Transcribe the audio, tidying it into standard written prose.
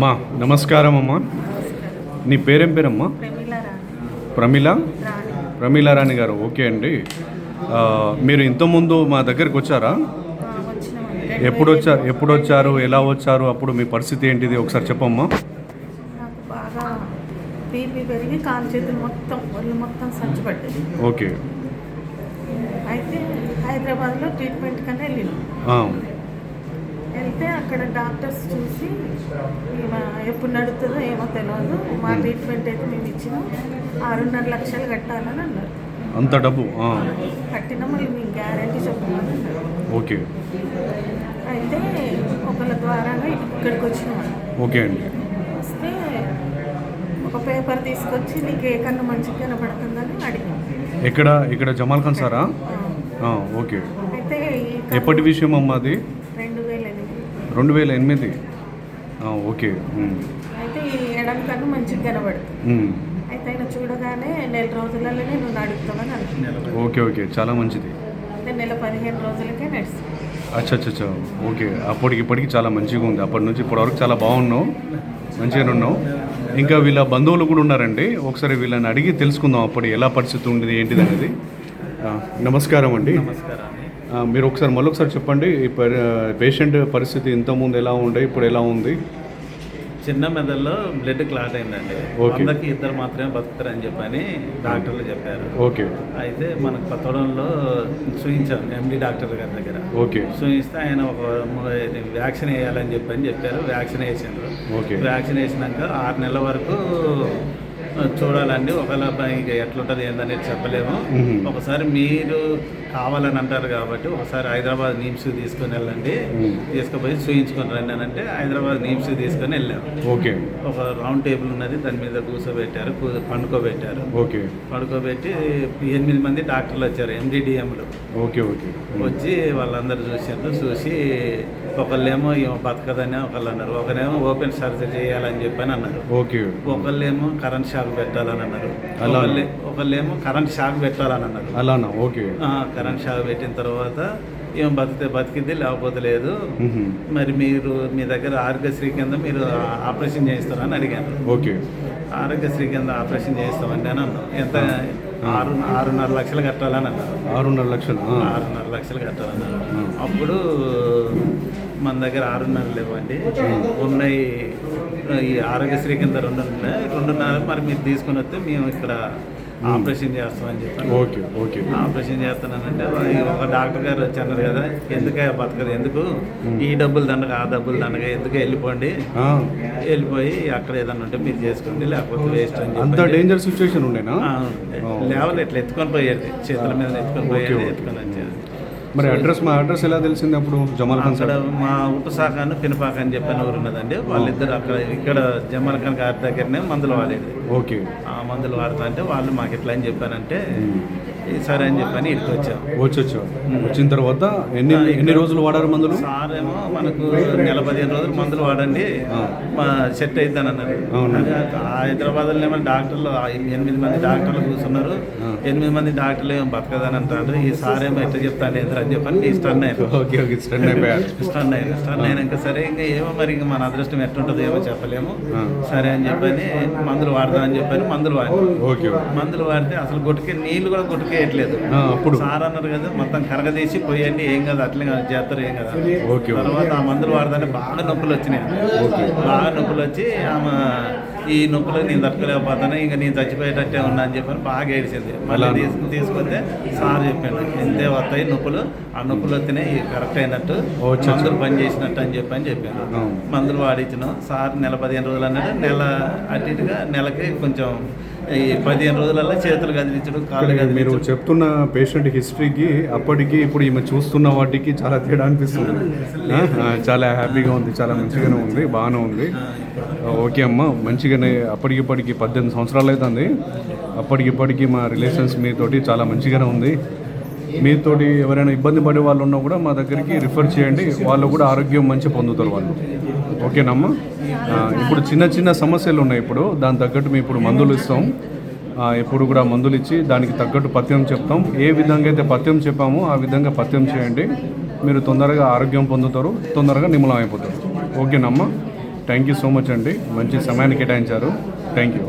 మా నమస్కారం అమ్మా. నీ పేరేం పేరమ్మా? ప్రమిళ ప్రమిళ రాణి గారు. ఓకే అండి. మీరు ఇంతకుముందు మా దగ్గరికి వచ్చారా? ఎప్పుడు వచ్చారు, ఎలా వచ్చారు, అప్పుడు మీ పరిస్థితి ఏంటిది ఒకసారి చెప్పమ్మా. నాకు బాగా బీపీ పెరిగి కాలు చేతులు మొత్తం ఒళ్ళు మొత్తం సంచిపడ్డది. ఓకే. అయితే హైదరాబాద్లో ట్రీట్మెంట్ కన్నా వెళ్ళినాం. వెళ్తే అక్కడ డాక్టర్స్ చూసి ఎప్పుడు నడుతుందో ఏమో తెలియదు, మా ట్రీట్మెంట్ అయితే మేము ఇచ్చినాం, 6.5 లక్షలు కట్టాలని అన్నారు. అంత డబ్బు కట్టినా మళ్ళీ మీకు గ్యారంటీ చెప్పమని అన్నారు. ఓకే. అయితే ఒకళ్ళ ద్వారాగా ఇక్కడికి వచ్చినాం. ఓకే అండి. వస్తే ఒక పేపర్ తీసుకొచ్చి నీకు ఏ కన్నా మంచిగా కనబడుతుందని అడిగాం. ఇక్కడ జమాల్ ఖాన్ సారా? ఓకే. అయితే ఎప్పటి విషయం అమ్మా అది? 2008. ఓకే. అయితే ఈ ఎడం కన్ను మంచిగా కనబడుతుంది. అయితే ఆయన చూడగానే 4 రోజులలోనే నువ్వు నడుపుతావని అనుకున్నాను. ఓకే ఓకే, చాలా మంచిది. అంటే నెల 15 రోజులకే నడుస్తుంది. అచ్చా. ఓకే. అప్పటికి ఇప్పటికి చాలా మంచిగా ఉంది. అప్పటి నుంచి ఇప్పటివరకు చాలా బాగున్నావు, మంచిగానే ఉన్నావు. ఇంకా వీళ్ళ బంధువులు కూడా ఉన్నారండి, ఒకసారి వీళ్ళని అడిగి తెలుసుకుందాం అప్పుడు ఎలా పరిస్థితి ఉండేది ఏంటిది అనేది. నమస్కారం అండి. మీరు మళ్ళొకసారి చెప్పండి, ఈ పేషెంట్ పరిస్థితి ఇంతకుముందు ఎలా ఉండే, ఇప్పుడు ఎలా ఉంది? చిన్న మెదడులో బ్లడ్ క్లాట్ అయిందండి. అందరికి 2 మాత్రమే బతుకుతారని చెప్పని డాక్టర్లు చెప్పారు. ఓకే. అయితే మనకు కొత్తగూడెంలో చూయించాం ఎండి డాక్టర్ గారి దగ్గర. ఓకే. చూయిస్తే ఆయన ఒక వ్యాక్సిన్ వేయాలని చెప్పారు. వ్యాక్సిన్ వేసారు. ఓకే. వ్యాక్సిన్ వేసినాక 6 నెలల వరకు చూడాలండి. ఒకవేళ ఇక ఎట్లుంటుంది ఏందనేది చెప్పలేము. ఒకసారి మీరు కావాలని అంటారు కాబట్టి ఒకసారి హైదరాబాద్ నిమ్స్ తీసుకొని వెళ్ళండి, తీసుకుపోయి చూయించుకొని రండి అని అంటే హైదరాబాద్ నిమ్స్ తీసుకొని వెళ్ళాము. ఓకే. ఒక రౌండ్ టేబుల్ ఉన్నది, దాని మీద కూర్చోబెట్టారు, పండుకోబెట్టారు. ఓకే. పడుకోబెట్టి 8 మంది డాక్టర్లు వచ్చారు, ఎండిడిఎంలు. ఓకే. ఓకే. వచ్చి వాళ్ళందరూ చూసి ఒకళ్ళేమో బతకదని ఒకళ్ళు అన్నారు, ఒకరేమో ఓపెన్ సర్జరీ చేయాలని చెప్పని అన్నారు. ఓకే. ఒకళ్ళేమో కరెంట్ షాక్ పెట్టాలని అన్నారు, ఒకళ్ళేమో కరెంట్ షాక్ పెట్టాలని అన్నారు. అలానా? ఓకే. కరెంట్ షాక్ పెట్టిన తర్వాత ఏం బతికితే బతికింది, లేకపోతే లేదు. మరి మీరు మీ దగ్గర ఆరోగ్యశ్రీ కింద మీరు ఆపరేషన్ చేయిస్తారని అడిగాను. ఓకే. ఆరోగ్యశ్రీ కింద ఆపరేషన్ చేయిస్తామండి అని అన్నాం. ఎంత? 6.5 లక్షలు కట్టాలని అన్నారు. 6.5 లక్షలు? 6.5 లక్షలు కట్టాలన్నారు. అప్పుడు మన దగ్గర 6.5 లేవండి, ఉన్నాయి. ఈ ఆరోగ్యశ్రీ కింద 2 ఉన్నాయి, 2.5 మరి మీరు తీసుకుని వస్తే మేము ఇక్కడ ఆపరేషన్ చేస్తామని చెప్పాను. ఓకే. ఓకే. ఆపరేషన్ చేస్తానంటే ఒక డాక్టర్ గారు వచ్చారు కదా, ఎందుకే బతకదు, ఎందుకు ఈ డబ్బులు దండగా ఆ డబ్బులు దండగా, ఎందుకు వెళ్ళిపోయి అక్కడ ఏదన్నా ఉంటే మీరు చేసుకోండి, లేకపోతే వేస్ట్ అని చెప్పి. అంత డేంజర్ సిచ్యువేషన్ ఉండేనా? లేవలు ఇట్లా ఎత్తుకొని పోయేది, చేతుల మీద ఎత్తుకొని వచ్చేది. మరి మా అడ్రస్ ఎలా తెలిసింది అప్పుడు? జమాల్ ఖాన్ అక్కడ మా ఉపశాఖను పినపాక అని చెప్పిన ఊరు ఉన్నదండి. వాళ్ళిద్దరు ఇక్కడ జమాల్ ఖాన్ గారి దగ్గరనే మందులు వాడేది. ఓకే. ఆ మందులు వాడుతా అంటే వాళ్ళు మాకు ఎట్లా అని చెప్పారంటే సరే అని చెప్పని ఇక్కడికి వచ్చాం. వచ్చిన తర్వాత ఎన్ని రోజులు వాడారు మందులు? సార్ ఏమో మనకు నెల 15 రోజులు మందులు వాడండి, సెట్ అవుతాను అన్నారు. హైదరాబాద్లో ఏమో డాక్టర్లు 8 మంది డాక్టర్లు కూర్చున్నారు. 8 మంది డాక్టర్లు ఏమో బతకదని అంటారు. ఈ సార్ ఏమో ఎట్లా చెప్తాను అని చెప్పని స్టన్ అయినాక సరే ఇంకా ఏమో మరి ఇంకా మన అదృష్టం ఎట్లుంటుందో ఏమో చెప్పలేము, సరే అని చెప్పని మందులు వాడదామని చెప్పని మందులు వాడితే అసలు నీళ్ళు కూడా గుట్టుకేయట్లేదు. అప్పుడు సార్ అన్నారు కదా, మొత్తం కరగదీసి పోయండి, ఏం కదా అట్లే కదా చేస్తారు, ఏం కదా. తర్వాత ఆ మందులు వాడదాన్ని బాగా నొప్పులు వచ్చినాయి. బాగా నొప్పులు వచ్చి ఆమె ఈ నొప్పులు నేను తట్టుకోలేకపోతాను, ఇంకా నేను చచ్చిపోయేటట్టే ఉన్నా అని చెప్పని బాగా ఏడిచింది. మళ్ళీ తీసుకొస్తే సార్ చెప్పాను, ఎంతే వస్తాయి నొప్పులు, ఆ నొప్పులు వస్తేనే కరెక్ట్ అయినట్టు, మందులు పని చేసినట్టు అని చెప్పాను. మందులు వాడించినాం. సార్ నెల 15 రోజులు అన్నాడు. నెల అటు ఇటుగా నెలకి కొంచెం ఈ 15 రోజులలో చేతులు కదిలించడం, కాళ్ళు కదిలించడం. మీరు చెప్తున్న పేషెంట్ హిస్టరీకి అప్పటికి ఇప్పుడు ఈమె చూస్తున్న వాటికి చాలా తేడా అనిపిస్తుంది. చాలా హ్యాపీగా ఉంది, చాలా మంచిగానే ఉంది, బాగానే ఉంది. ఓకే అమ్మ, మంచిగానే. అప్పటికిప్పటికి 18 సంవత్సరాలు అవుతుంది. అప్పటికిప్పటికి మా రిలేషన్స్ మీతోటి చాలా మంచిగానే ఉంది. మీతోటి ఎవరైనా ఇబ్బంది పడే వాళ్ళు ఉన్నా కూడా మా దగ్గరికి రిఫర్ చేయండి, వాళ్ళు కూడా ఆరోగ్యం మంచి పొందుతారు వాళ్ళు. ఓకేనమ్మా? ఇప్పుడు చిన్న సమస్యలు ఉన్నాయి, ఇప్పుడు దాని తగ్గట్టు మేము ఇప్పుడు మందులు ఇస్తాం. ఎప్పుడు కూడా మందులు ఇచ్చి దానికి తగ్గట్టు పథ్యం చెప్తాం. ఏ విధంగా అయితే పథ్యం చెప్పామో ఆ విధంగా పథ్యం చేయండి, మీరు తొందరగా ఆరోగ్యం పొందుతారు, తొందరగా నిమ్మలం అయిపోతారు. ఓకేనమ్మా? థ్యాంక్ యూ సో మచ్ అండి, మంచి సమయాన్ని కేటాయించారు. Thank you.